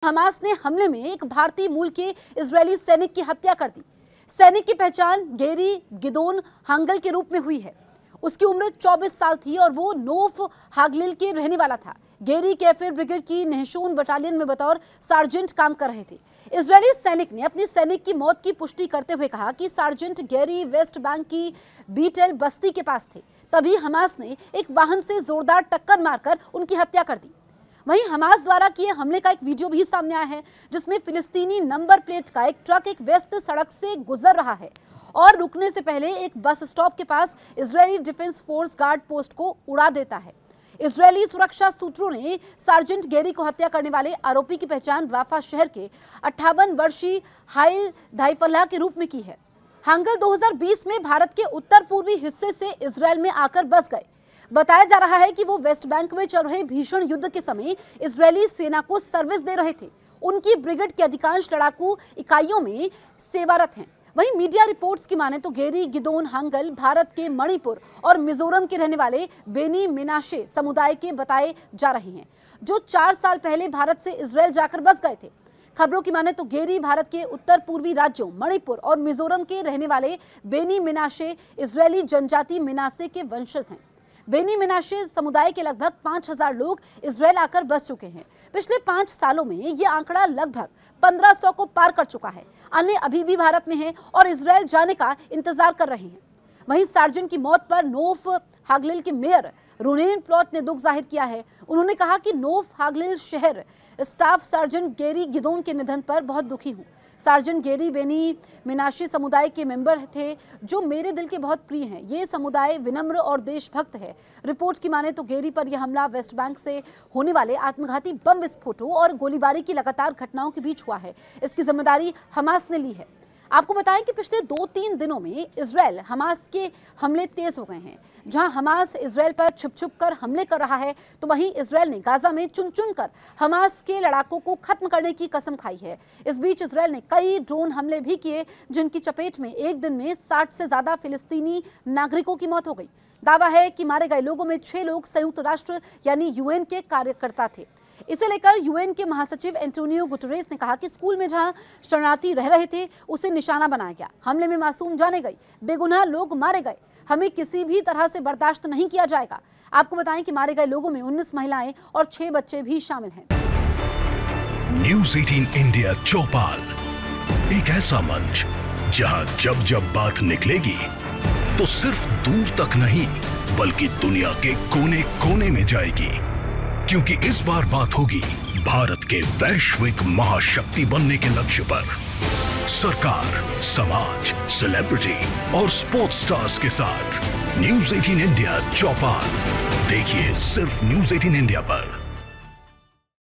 Hamas ने हमले में एक भारतीय मूल के इजरायली सैनिक की हत्या कर दी। सैनिक की पहचान गेरी गिदोन हांगल के रूप में हुई है। उसकी उम्र 24 साल थी और वो नोफ हागलिल के रहने वाला था। गेरी कैफिर ब्रिगेड की नहशोन बटालियन में बतौर सार्जेंट काम कर रहे थे। इजरायली सैनिक ने अपने सैनिक की मौत की पुष्टि करते हुए कहा कि सार्जेंट गेरी वेस्ट बैंक की बीटेल बस्ती के पास थे। तभी हमास ने एक वाहन से जोरदार टक्कर मारकर उनकी हत्या कर दी। वहीं हमास द्वारा किए हमले का एक वीडियो भी सामने आया है, जिसमें फिलिस्तीनी नंबर प्लेट का एक ट्रक एक व्यस्त सड़क से गुजर रहा है और रुकने से पहले एक बस स्टॉप के पास Israeli defence force guard post को उड़ा देता है। इजरायली सुरक्षा सूत्रों ने सार्जेंट गेरी को हत्या करने वाले आरोपी की पहचान राफा शहर के 58 वर्षीय हाइल धाइफल्लाह के रूप में की है। हांगल 2020 में भारत के उत्तर पूर्वी हिस्से से इजरायल में आकर बस गए। बताया जा रहा है कि वो वेस्ट बैंक में चल रहे भीषण युद्ध के समय इजरायली सेना को सर्विस दे रहे थे। उनकी ब्रिगेड के अधिकांश लड़ाकू इकाइयों में सेवारत हैं। वहीं मीडिया रिपोर्ट्स की माने तो गेरी गिदोन हांगल भारत के मणिपुर और मिजोरम के रहने वाले बेनी मिनाशे समुदाय के बताए जा रहे हैं, जो 4 साल पहले भारत से इजरायल जाकर बस गए थे। खबरों की माने तो गेरी भारत के उत्तर पूर्वी राज्यों मणिपुर और मिजोरम के रहने वाले बेनी मिनाशे इजरायली जनजाति मिनासे के वंशज हैं। बेनी मिनाशे समुदाय के लगभग 5000 लोग इजरायल आकर बस चुके हैं। पिछले 5 सालों में ये आंकड़ा लगभग 1500 को पार कर चुका है। अन्य अभी भी भारत में हैं और इजरायल जाने का इंतजार कर रहे हैं। वहीं सार्जेंट की मौत पर नोफ हागलिल के मेयर रोनेन प्लॉट ने दुख जाहिर किया है। उन्होंने कहा कि नोफ हागलिल शहर स्टाफ सार्जेंट गेरी गिदोन के निधन पर बहुत दुखी हूँ। सार्जेंट गेरी बेनी मिनाशी समुदाय के मेंबर थे, जो मेरे दिल के बहुत प्रिय हैं। ये समुदाय विनम्र और देशभक्त है। रिपोर्ट की माने तो गेरी पर यह हमला वेस्ट बैंक से होने वाले आत्मघाती बम विस्फोटों और गोलीबारी की लगातार घटनाओं के बीच हुआ है। इसकी जिम्मेदारी हमास ने ली है। आपको बताएं कि पिछले 2-3 दिनों में इजरायल हमास के हमले तेज हो गए हैं। जहां हमास इजरायल पर छुप कर हमले कर रहा है, तो वहीं इजरायल ने गाजा में चुन कर हमास के लड़ाकों को खत्म करने की कसम खाई है। इस बीच इजरायल ने कई ड्रोन हमले भी किए, जिनकी चपेट में एक दिन में 60 से ज्यादा फिलिस्तीनी नागरिकों की मौत हो गई। दावा है कि मारे गए लोगों में 6 लोग संयुक्त राष्ट्र यानी यूएन के कार्यकर्ता थे। इसे लेकर यूएन के महासचिव एंटोनियो गुटेरेस ने कहा कि स्कूल में जहां शरणार्थी रह रहे थे, उसे निशाना बनाया गया। हमले में मासूम जाने गई, बेगुनाह लोग मारे गए। हमें किसी भी तरह से बर्दाश्त नहीं किया जाएगा। आपको बताएं कि मारे गए लोगों में 19 महिलाएं और 6 बच्चे भी शामिल हैं। न्यूज़ 18 इंडिया चौपाल, एक ऐसा मंच जहां जब जब बात निकलेगी तो सिर्फ दूर तक नहीं, बल्कि दुनिया के कोने कोने में जाएगी। क्योंकि इस बार बात होगी भारत के वैश्विक महाशक्ति बनने के लक्ष्य पर। सरकार, समाज, सेलिब्रिटी और स्पोर्ट्स स्टार्स के साथ न्यूज़ 18 इंडिया चौपाल देखिए सिर्फ न्यूज़ 18 इंडिया पर।